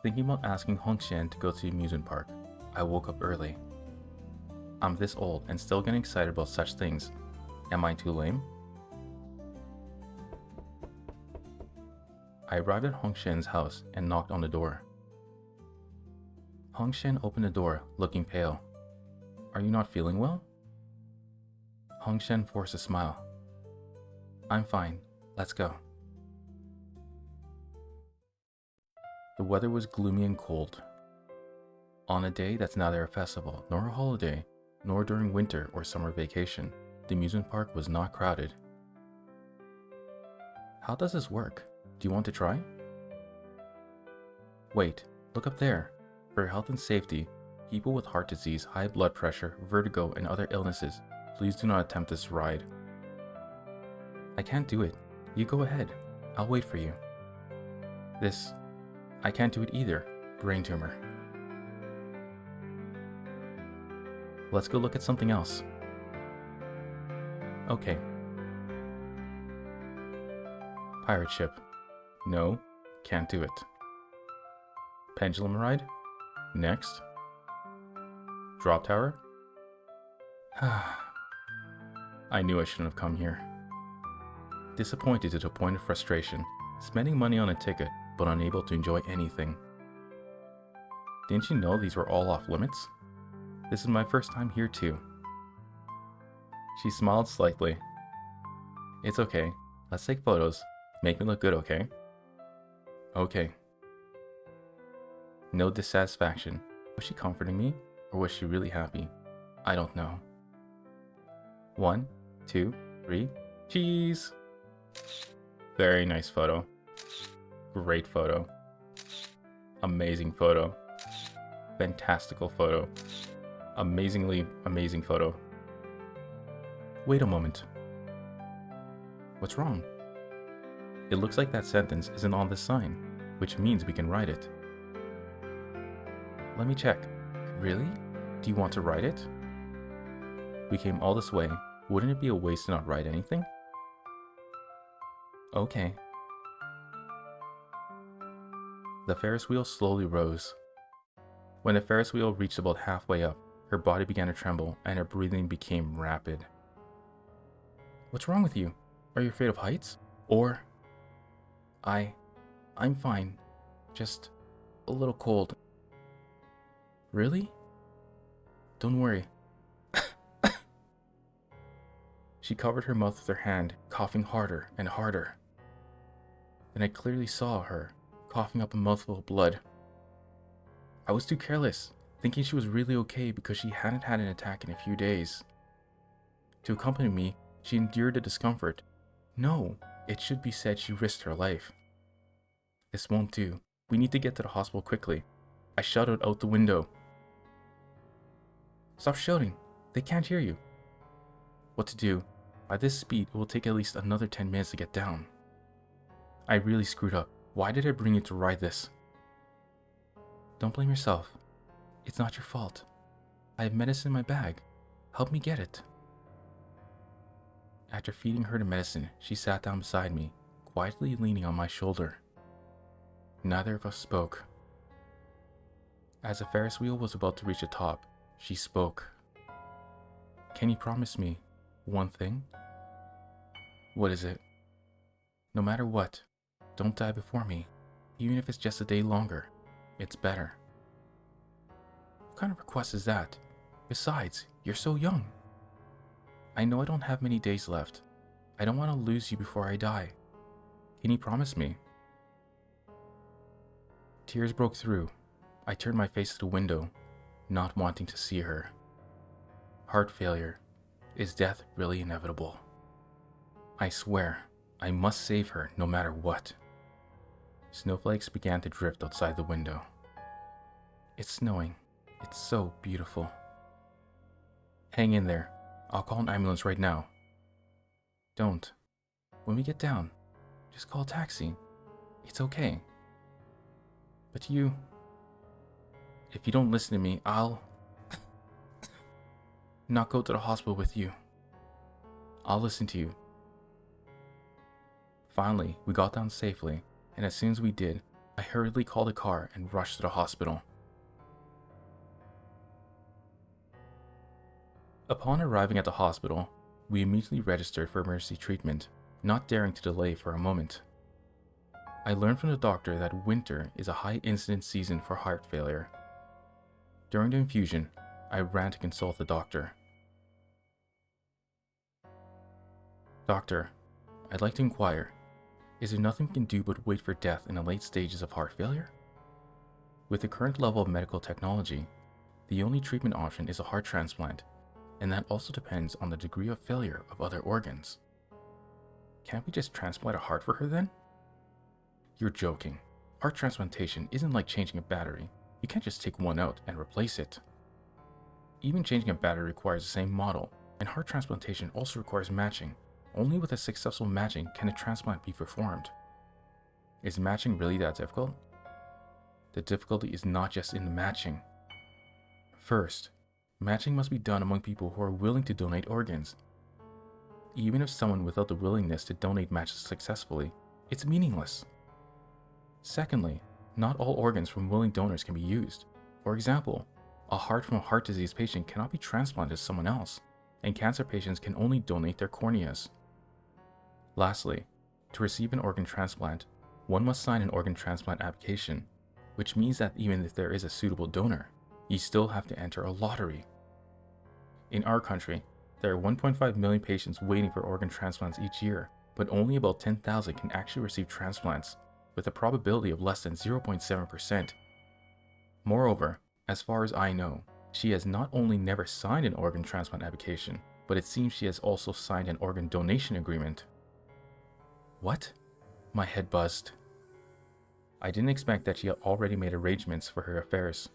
Thinking about asking Hong Zhen to go to the amusement park, I woke up early. I'm this old and still getting excited about such things. Am I too lame? I arrived at Hong Zhen's house and knocked on the door. Hong Zhen opened the door, looking pale. Are you not feeling well? Hong Zhen forced a smile. I'm fine. Let's go. The weather was gloomy and cold. On a day that's neither a festival nor a holiday, nor during winter or summer vacation, the amusement park was not crowded. How does this work? Do you want to try? Wait, look up there. For your health and safety, people with heart disease, high blood pressure, vertigo, and other illnesses, please do not attempt this ride. I can't do it. You go ahead. I'll wait for you. I can't do it either. Brain tumor. Let's go look at something else. Okay. Pirate ship. No, can't do it. Pendulum ride? Next. Drop tower? I knew I shouldn't have come here. Disappointed to the point of frustration, spending money on a ticket but unable to enjoy anything. Didn't you know these were all off limits? This is my first time here too. She smiled slightly. It's okay. Let's take photos. Make me look good, okay? Okay. No dissatisfaction. Was she comforting me? Or was she really happy? I don't know. 1, 2, 3, cheese! Very nice photo. Great photo. Amazing photo. Fantastical photo. Amazingly amazing photo. Wait a moment. What's wrong? It looks like that sentence isn't on this sign, which means we can write it. Let me check. Really? Do you want to write it? We came all this way. Wouldn't it be a waste to not write anything? Okay. The Ferris wheel slowly rose. When the Ferris wheel reached about halfway up, her body began to tremble and her breathing became rapid. What's wrong with you? Are you afraid of heights? Or... I'm fine. Just a little cold. Really? Don't worry. She covered her mouth with her hand, coughing harder and harder. Then I clearly saw her, coughing up a mouthful of blood. I was too careless, thinking she was really okay because she hadn't had an attack in a few days. To accompany me, she endured the discomfort. No, it should be said she risked her life. This won't do. We need to get to the hospital quickly. I shouted out the window. Stop shouting. They can't hear you. What to do? By this speed, it will take at least another 10 minutes to get down. I really screwed up. Why did I bring you to ride this? Don't blame yourself. It's not your fault. I have medicine in my bag. Help me get it. After feeding her the medicine, she sat down beside me, quietly leaning on my shoulder. Neither of us spoke. As the Ferris wheel was about to reach the top, she spoke. Can you promise me one thing? What is it? No matter what, don't die before me. Even if it's just a day longer, it's better. What kind of request is that? Besides, you're so young. I know I don't have many days left. I don't want to lose you before I die. Can you promise me? Tears broke through. I turned my face to the window, not wanting to see her. Heart failure. Is death really inevitable? I swear, I must save her no matter what. Snowflakes began to drift outside the window. It's snowing. It's so beautiful. Hang in there. I'll call an ambulance right now. Don't. When we get down, just call a taxi. It's okay. But if you don't listen to me, I'll not go to the hospital with you. I'll listen to you. Finally, we got down safely, and as soon as we did, I hurriedly called a car and rushed to the hospital. Upon arriving at the hospital, we immediately registered for emergency treatment, not daring to delay for a moment. I learned from the doctor that winter is a high incidence season for heart failure. During the infusion, I ran to consult the doctor. Doctor, I'd like to inquire, is there nothing we can do but wait for death in the late stages of heart failure? With the current level of medical technology, the only treatment option is a heart transplant, and that also depends on the degree of failure of other organs. Can't we just transplant a heart for her then? You're joking. Heart transplantation isn't like changing a battery. You can't just take one out and replace it. Even changing a battery requires the same model, and heart transplantation also requires matching. Only with a successful matching can a transplant be performed. Is matching really that difficult? The difficulty is not just in the matching. First, matching must be done among people who are willing to donate organs. Even if someone without the willingness to donate matches successfully, it's meaningless. Secondly, not all organs from willing donors can be used. For example, a heart from a heart disease patient cannot be transplanted to someone else, and cancer patients can only donate their corneas. Lastly, to receive an organ transplant, one must sign an organ transplant application, which means that even if there is a suitable donor, you still have to enter a lottery. In our country, there are 1.5 million patients waiting for organ transplants each year, but only about 10,000 can actually receive transplants, with a probability of less than 0.7%. Moreover, as far as I know, she has not only never signed an organ transplant application, but it seems she has also signed an organ donation agreement. What? My head buzzed. I didn't expect that she had already made arrangements for her affairs,